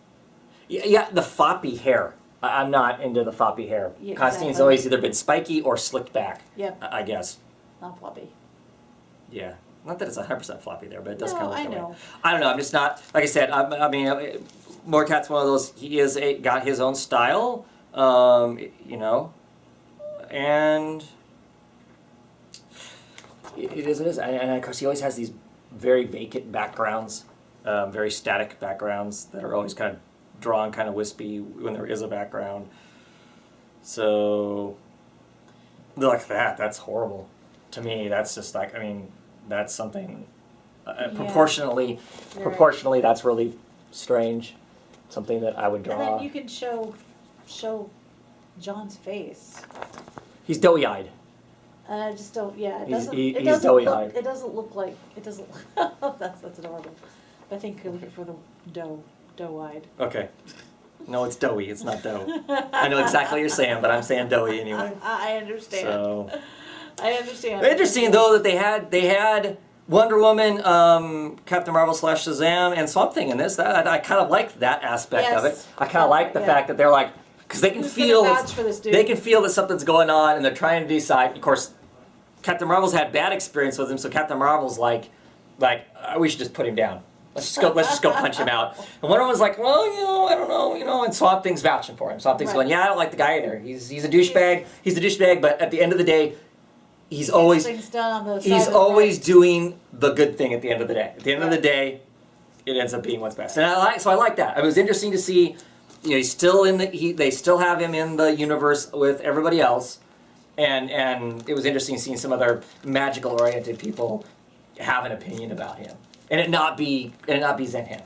Yeah, the floppy hair. I'm not into the floppy hair. Yeah, Constantine's always either been spiky or slicked back. Yep. I guess. Not floppy. Yeah. Not that it's 100% floppy there, but it does No, kind of look I that way. know. I don't know. I'm just not, like I said, I mean, Moorcat's one of those, he is got his own style, you know, and it is what it is. And of course, he always has these very vacant backgrounds, very static backgrounds that are always kind of drawn kind of wispy when there is a background. So, like that's horrible. To me, that's just like, I mean, that's something proportionally, Right. that's really strange. Something that I would draw. And then you can show John's face. He's doughy-eyed. And I just don't. Yeah, it He's- doesn't. he's It doesn't doughy-eyed. look. It doesn't look like. It doesn't. That's adorable. I think you're looking for the doe-eyed. Okay. No, it's doughy. It's not dough. I know exactly what you're saying, but I'm saying doughy anyway. I understand. So I understand. interesting though that they had Wonder Woman, Captain Marvel / Shazam, and Swamp Thing in this. That I kind of like that aspect of it. Yes. I kind of like the Yeah. fact that they're like, because they can Who's gonna feel vouch for this dude? they can feel that something's going on, and they're trying to decide. Of course, Captain Marvel's had bad experience with him, so Captain Marvel's like we should just put him down. Let's just go punch him out. And Wonder Woman's like, well, you know, I don't know, you know, and Swamp Thing's vouching for him. Swamp Thing's Right. going, yeah, I don't like the guy either. He's a douchebag. He's a douchebag, but at the end of the day, he's always Things done on the side he's of the always right. doing the good thing at the end of the day. At the end of the Right. day, it ends up being what's best. And I like that. It was interesting to see, you know, he's still they still have him in the universe with everybody else. And it was interesting seeing some other magical oriented people have an opinion about him. And it not be Zenhana.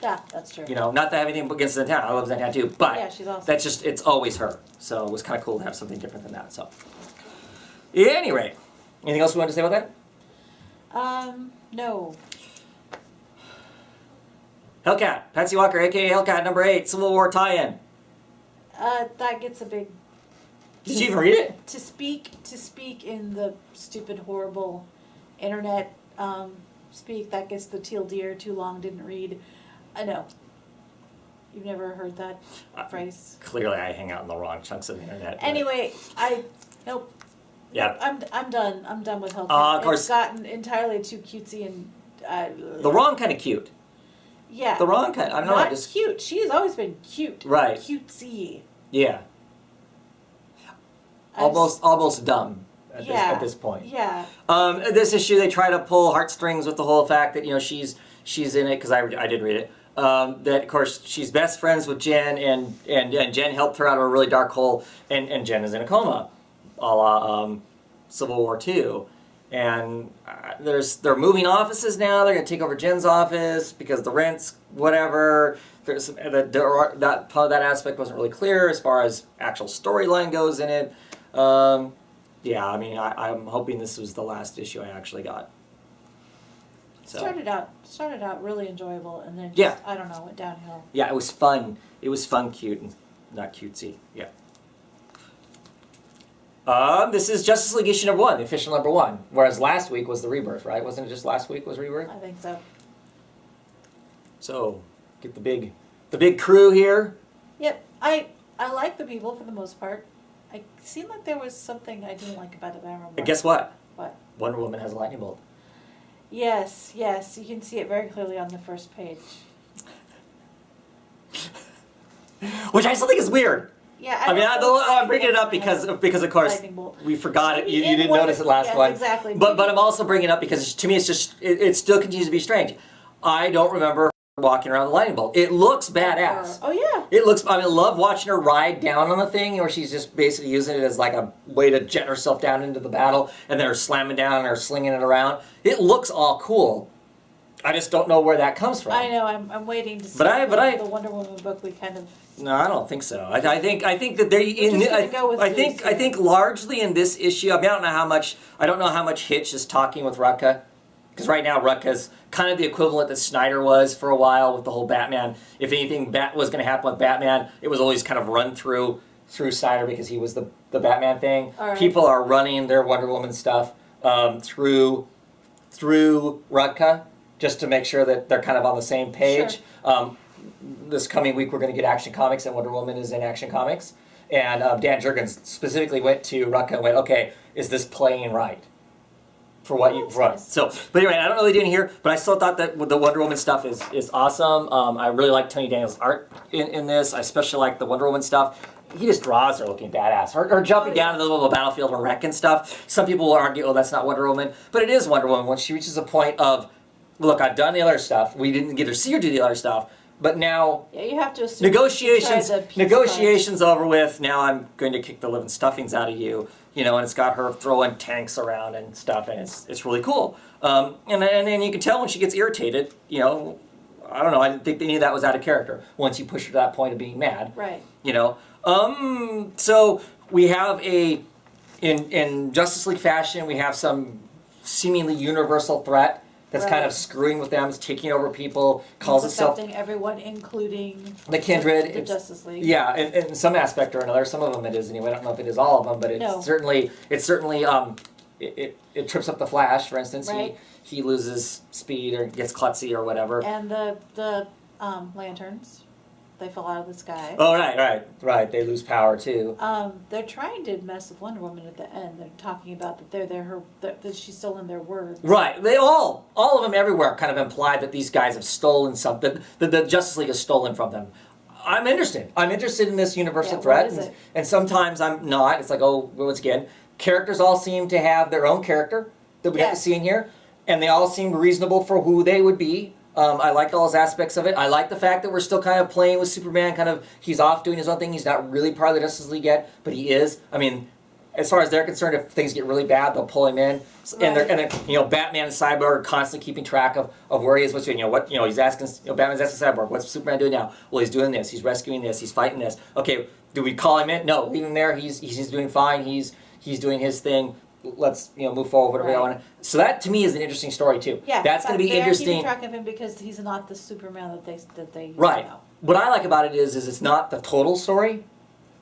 Yeah, that's true. You know, not to have anything against Zenhana. I love Zenhana too, but Yeah, she's awesome. that's just it's always her. So it was kind of cool to have something different than that. So, at any rate, anything else we want to say about that? No. Hellcat, Patsy Walker, aka Hellcat number 8, Civil War tie-in. That gets a big. Did you even read it? To speak in the stupid, horrible internet speak, that gets the teal deer, too long, didn't read. I know. You've never heard that phrase? Clearly, I hang out in the wrong chunks of the internet. but- Anyway, nope. Yeah. I'm done. I'm done with Hellcat. Of course. It's gotten entirely too cutesy and. The wrong kind of cute. Yeah. The wrong kind. I don't know. Not Just cute. She's always been cute. Right. Cutesy. yeah. I just- Almost dumb at this point. Yeah. This issue, they try to pull heartstrings with the whole fact that, you know, she's in it, because I did read it, that, of course, she's best friends with Jen, and Jen helped her out of a really dark hole, and Jen is in a coma, a la Civil War II. And they're moving offices now. They're going to take over Jen's office because the rent's whatever. There's that aspect wasn't really clear as far as actual storyline goes in it. Yeah, I mean, I'm hoping this was the last issue I actually got. So. Started out really enjoyable, and then just, Yeah. I don't know, went downhill. Yeah, it was fun. It was fun, cute, and not cutesy. Yeah. This is Justice League issue number 1, the official number 1. Whereas last week was the Rebirth, right? Wasn't it just last week was Rebirth? I think so. So get the big crew here. Yep. I like the people for the most part. It seemed like there was something I didn't like about it, but I don't remember. And guess what? What? Wonder Woman has a lightning bolt. Yes, you can see it very clearly on the first page. Which I still think is weird. Yeah, I mean, don't I'm bringing it up because of course lightning bolt. we forgot it. You Maybe in didn't one notice of- it last yes, one. exactly. But Maybe- I'm also bringing it up because to me it's just it still continues to be strange. I don't remember her walking around the lightning bolt. It looks badass. Oh yeah. It looks. I mean, I love watching her ride down on the thing, where she's just basically using it as like a way to jet herself down into the battle, and then her slamming down or slinging it around. It looks all cool. I just don't know where that comes from. I know. I'm waiting to see the Wonder Woman book. We kind of. No, I don't think so. I think that they. We're just gonna go with I think this, yeah. largely in this issue. I mean, I don't know how much Hitch is talking with Rucka, because right now Rucka's kind of the equivalent that Snyder was for a while with the whole Batman. If anything was going to happen with Batman, it was always kind of run through Snyder because he was the Batman thing. All right. People are running their Wonder Woman stuff through Rucka just to make sure that they're kind of on the same page. Sure. This coming week, we're going to get Action Comics, and Wonder Woman is in Action Comics. And Dan Jurgens specifically went to Rucka and went, okay, is this playing right? for what you for. Nice. So, but anyway, I don't really do it here, but I still thought that the Wonder Woman stuff is awesome. I really like Tony Daniels' art in this. I especially like the Wonder Woman stuff. He just draws her looking badass. Her jumping down in the middle of a battlefield and wrecking stuff. Some people will argue, oh, that's not Wonder Woman, but it is Wonder Woman when she reaches a point of, look, I've done the other stuff. We didn't get to see her do the other stuff, but now Yeah, you have to assume. negotiations over with. Now I'm going to kick the living stuffings out of you. You know, and it's got her throwing tanks around and stuff, and it's really cool. And then you can tell when she gets irritated. You know, I don't know. I didn't think any of that was out of character once you push her to that point of being mad. Right. You know. So we have in Justice League fashion, we have some seemingly universal threat that's kind of screwing with them, is taking over people, calls It's itself affecting everyone, including the Kindred. the Justice League. Yeah, in some aspect or another. Some of them it is anyway. I don't know if it is all of them, but it's certainly it trips up the Flash, for instance. Right. He loses speed or gets klutzy or whatever. And the lanterns, they fall out of the sky. Oh right. They lose power too. They're trying to mess with Wonder Woman at the end. They're talking about that she's stolen their words. Right. They all of them everywhere kind of imply that these guys have stolen something. That the Justice League has stolen from them. I'm interested. I'm interested in this universal threat, what is it? and sometimes I'm not. It's like, oh, once again, characters all seem to have their own character that we get to see in here, and they all seem reasonable for who they would be. I like all those aspects of it. I like the fact that we're still kind of playing with Superman. Kind of, he's off doing his own thing. He's not really part of the Justice League yet, but he is. I mean, as far as they're concerned, if things get really bad, they'll pull him in. And they're Batman and Cyborg are constantly keeping track of where he is, what's doing. He's asking. Batman's asking Cyborg, what's Superman doing now? Well, he's doing this. He's rescuing this. He's fighting this. Okay, do we call him in? No, leave him there. He's doing fine. He's doing his thing. Let's move forward. Whatever I want to. So that to me is an interesting story too. Yeah, that's going to be interesting. Keeping track of him because he's not the Superman that they used right. to know. What I like about it is it's not the total story,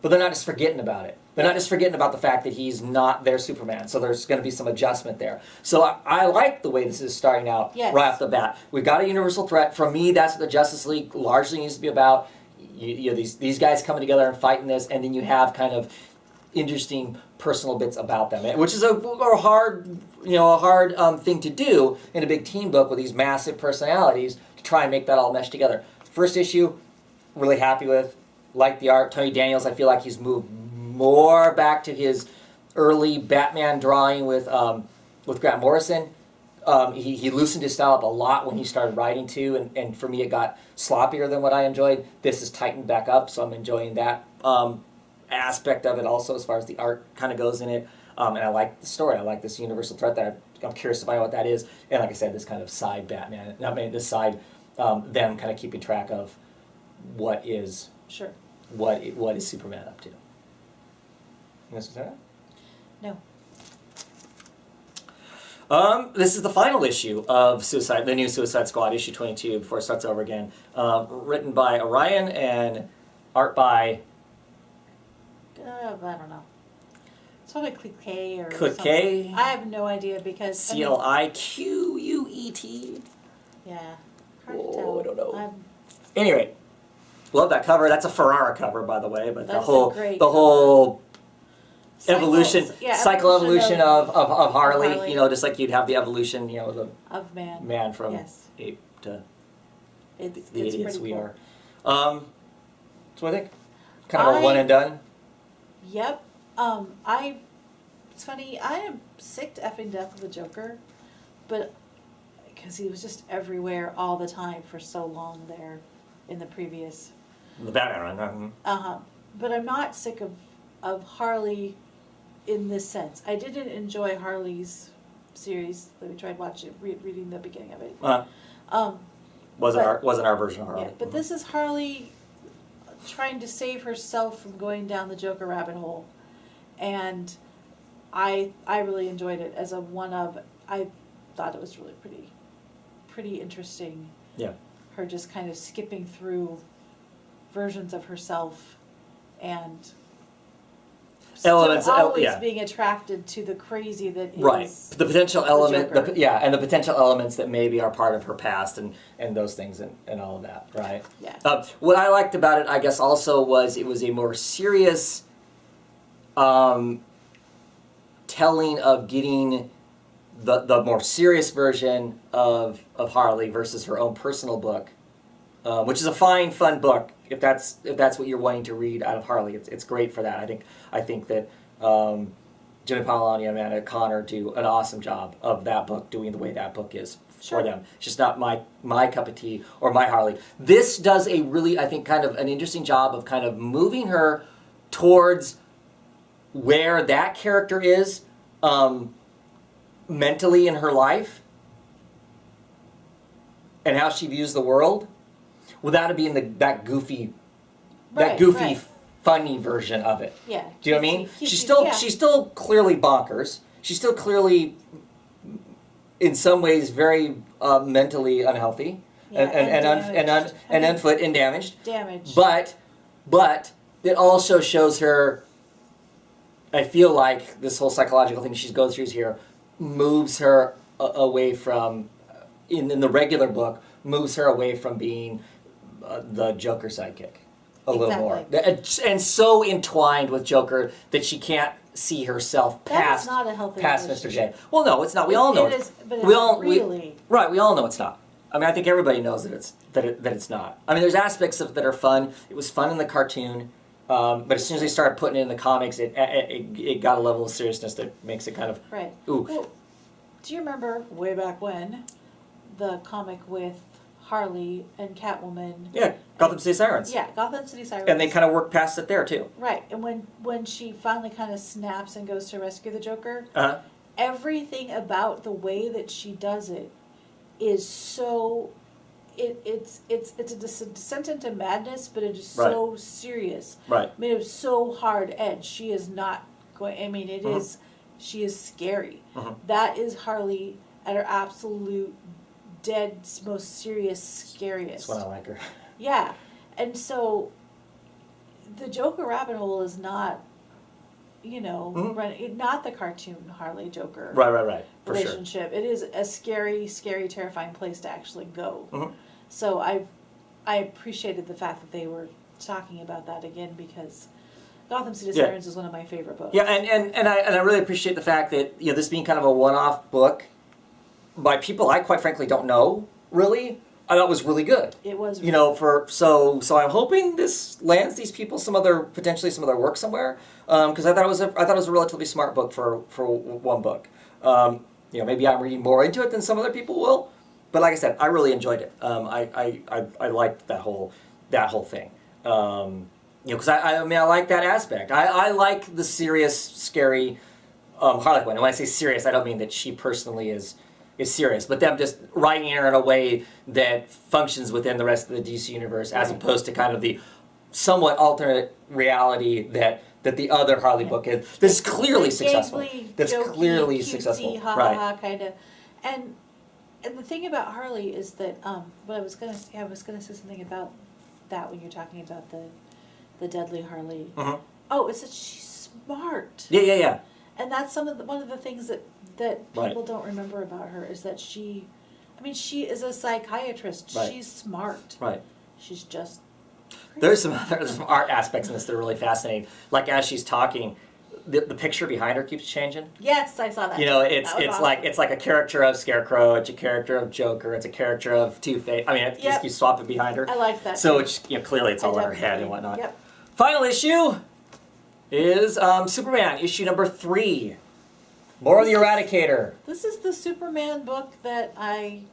but they're not just forgetting about it. They're not just forgetting about the fact that he's not their Superman. So there's going to be some adjustment there. So I like the way this is starting out right off the bat. We've got a universal threat. For me, that's what the Justice League largely needs to be about. These guys coming together and fighting this, and then you have kind of interesting personal bits about them, which is a hard thing to do in a big team book with these massive personalities to try and make that all mesh together. First issue, really happy with. Like the art. Tony Daniels, I feel like he's moved more back to his early Batman drawing with Grant Morrison. He loosened his style up a lot when he started writing too, and for me it got sloppier than what I enjoyed. This is tightened back up, so I'm enjoying that aspect of it also as far as the art kind of goes in it. And I like the story. I like this universal threat that I'm curious to find out what that is. And like I said, this kind of side Batman, this side them kind of keeping track of what is what is Superman up to. You guys say that? No. This is the final issue of the new Suicide Squad, issue 22, before it starts over again. Written by Orion and art by... I don't know. It's probably Cliquet or Cliquet? something. I have no idea because... Cliquet? Yeah. Hard to tell. I don't know. Anyway, love that cover. That's a Ferrara cover, by the way. But the whole cycle evolution of Harley. Just like you'd have the evolution, of man. Man from ape to the idiots we are. So I think kind of a one and done. Yep. It's funny. I am sick to effing death of the Joker, but because he was just everywhere all the time for so long there in the previous. The Batman run. But I'm not sick of Harley in this sense. I didn't enjoy Harley's series that we tried watching, reading the beginning of it. Wasn't our version of Harley. Yeah, but this is Harley trying to save herself from going down the Joker rabbit hole, and I really enjoyed it as a one of. I thought it was really pretty interesting. Yeah. Her just kind of skipping through versions of herself and elements always being attracted to the crazy that is the potential element Joker. And the potential elements that maybe are part of her past and those things and all of that, right? Yeah. What I liked about it, I guess, also was it was a more serious telling of getting the more serious version of Harley versus her own personal book, which is a fine, fun book. If that's what you're wanting to read out of Harley, it's great for that. I think that Jimmy Palmiotti and Amanda Connor do an awesome job of that book, doing the way that book is for them. It's just not my cup of tea or my Harley. This does a really, I think, kind of an interesting job of kind of moving her towards where that character is mentally in her life and how she views the world, without it being that goofy, funny version of it. Yeah. Do you know what I mean? She's still clearly bonkers. She's still clearly, in some ways, very mentally unhealthy and unfit and damaged. But it also shows her. I feel like this whole psychological thing she's going through here moves her away from, in the regular book, moves her away from being the Joker sidekick a little more. And so entwined with Joker that she can't see herself past Mr. J. Well, no, it's not. We all know it. Is, but we all know it's not. I mean, I think everybody knows that it's not. I mean, there's aspects of that are fun. It was fun in the cartoon. But as soon as they started putting it in the comics, it got a level of seriousness that makes it kind of ooh. Well, do you remember way back when the comic with Harley and Catwoman? Yeah, Gotham City Sirens. Yeah, Gotham City Sirens. And they kind of work past it there too. Right, and when she finally kind of snaps and goes to rescue the Joker, everything about the way that she does it is so. It's a descent into madness, but it is so serious. Right. I mean, it's so hard edge. She is not going. I mean, it is. She is scary. That is Harley at her absolute dead, most serious, scariest. That's when I like her. Yeah, and so the Joker rabbit hole is not, not the cartoon Harley Joker. Right. For relationship. Sure. It is a scary, scary, terrifying place to actually go. So I appreciated the fact that they were talking about that again, because Gotham City Sirens is one of my favorite books. Yeah, and I really appreciate the fact that this being kind of a one-off book by people I quite frankly don't know really. I thought it was really good. It was. So I'm hoping this lands these people potentially some other work somewhere, because I thought it was a relatively smart book for one book. Maybe I'm reading more into it than some other people will. But like I said, I really enjoyed it. I liked that whole thing. Because I like that aspect. I like the serious, scary Harley Quinn. And when I say serious, I don't mean that she personally is serious, but them just writing her in a way that functions within the rest of the DC universe, as opposed to kind of the somewhat alternate reality that the other Harley book is. This is clearly successful. That's clearly successful, right? Kind of, and the thing about Harley is that what I was gonna say something about that when you're talking about the deadly Harley. Oh, it's that she's smart. Yeah. And that's one of the things that people don't remember about her is that she is a psychiatrist. Right. She's smart. Right. She's just. There's some art aspects in this that are really fascinating. Like as she's talking, the picture behind her keeps changing. Yes, I saw that. It's awesome. it's like a character of Scarecrow, it's a character of Joker, it's a character of Two-Face. I mean, it just keeps swapping behind her. I like that. So it's clearly it's all in her head and whatnot. Yep. Final issue is Superman issue number 3. More of the Eradicator. This is the Superman book that I've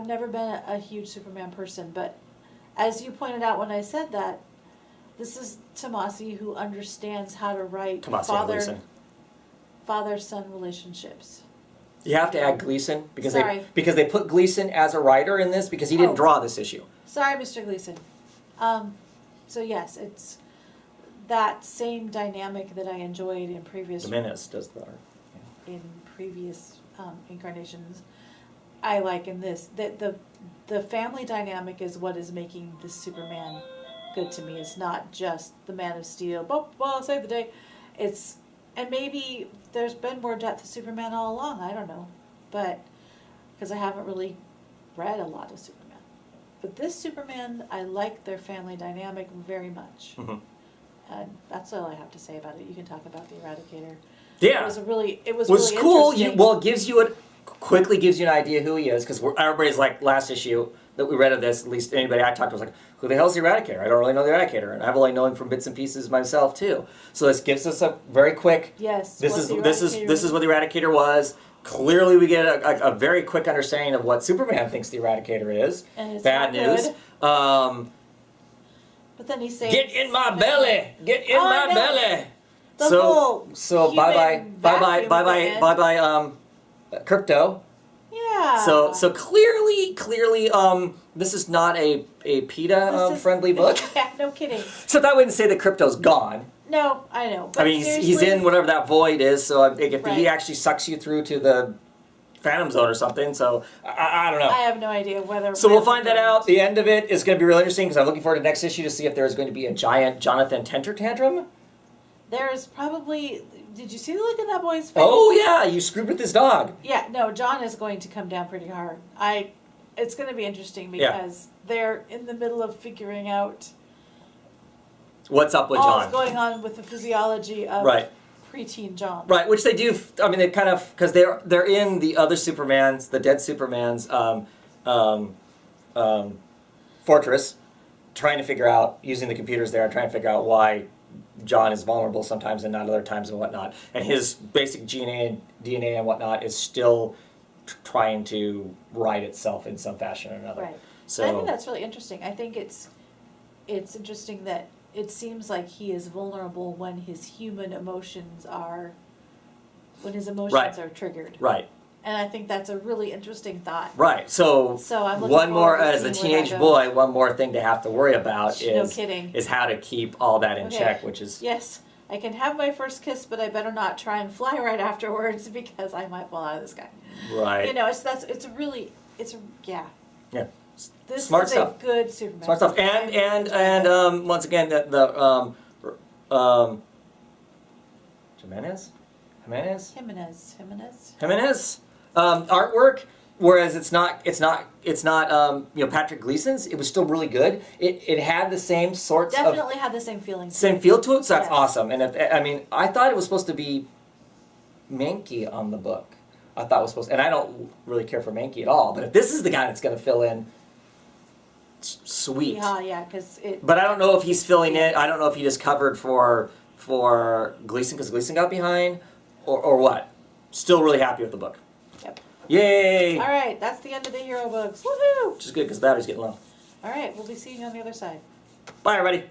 never been a huge Superman person, but as you pointed out when I said that, this is Tomasi who understands how to write father-son relationships. You have to add Gleason because they put Gleason as a writer in this because he didn't draw this issue. Sorry, Mr. Gleason. So yes, it's that same dynamic that I enjoyed in previous. Jimenez does the art. Yeah. In previous incarnations, I like in this that the family dynamic is what is making this Superman good to me. It's not just the Man of Steel. Well, save the day. And maybe there's been more depth to Superman all along. I don't know, but because I haven't really read a lot of Superman. But this Superman, I like their family dynamic very much. And that's all I have to say about it. You can talk about the Eradicator. Yeah. It was really Was really cool. interesting. It gives you quickly gives you an idea who he is, because everybody's like, last issue that we read of this, at least anybody I talked to was like, who the hell's the Eradicator? I don't really know the Eradicator, and I've only known him from bits and pieces myself too. So this gives us a very quick. Yes. This is what the Eradicator was. Clearly, we get a very quick understanding of what Superman thinks the Eradicator is. And it's Bad not news. good. But then he says, Get in my belly. Get in my no. belly. The whole So bye human bye vacuum Crypto. Yeah. So clearly this is not a PETA friendly book. Yeah, no kidding. Except I wouldn't say that Crypto's gone. No, I know. But I mean, he's in whatever that void is. So if Right. he actually sucks you through to the Phantom Zone or something. So I don't know. I have no idea whether. So we'll find that out. The end of it is going to be really interesting because I'm looking forward to next issue to see if there's going to be a giant Jonathan Tenter tantrum. There's probably. Did you see the look in that boy's face? Oh yeah, you screwed with his dog. Yeah, no, John is going to come down pretty hard. It's going to be interesting because they're in the middle of figuring out What's up with all's John? going on with the physiology of preteen John. Right, which they do. I mean, they kind of because they're in the other Supermans, the dead Superman's fortress, trying to figure out using the computers there, trying to figure out why John is vulnerable sometimes and not other times and whatnot. And his basic DNA and whatnot is still trying to right itself in some fashion or another. Right. So I think that's really interesting. I think it's interesting that it seems like he is vulnerable when his human emotions are are triggered. Right. And I think that's a really interesting thought. Right. So I'm looking one more forward to as a seeing where that teenage goes. boy, one more thing to have to worry about No kidding. is how to keep all that in Okay. check, which is Yes, I can have my first kiss, but I better not try and fly right afterwards because I might fall out of the sky. right. You know, This Smart is stuff. a good Superman. Smart stuff. And once again the Jimenez artwork. Whereas it's not Patrick Gleason's. It was still really good. It had the same sorts of Definitely had the same feeling. same feel to it. So that's Yes. awesome. And I thought it was supposed to be Mankey on the book. I thought it was supposed to, and I don't really care for Mankey at all. But if this is the guy that's going to fill in, sweet. Yeah, because it. But I don't know if he's filling in. I don't know if he just covered for Gleason because Gleason got behind, or what. Still really happy with the book. Yep. Yay! All right, that's the end of the hero books. Woohoo! Which is good because the battery's getting low. All right, we'll be seeing you on the other side. Bye, everybody.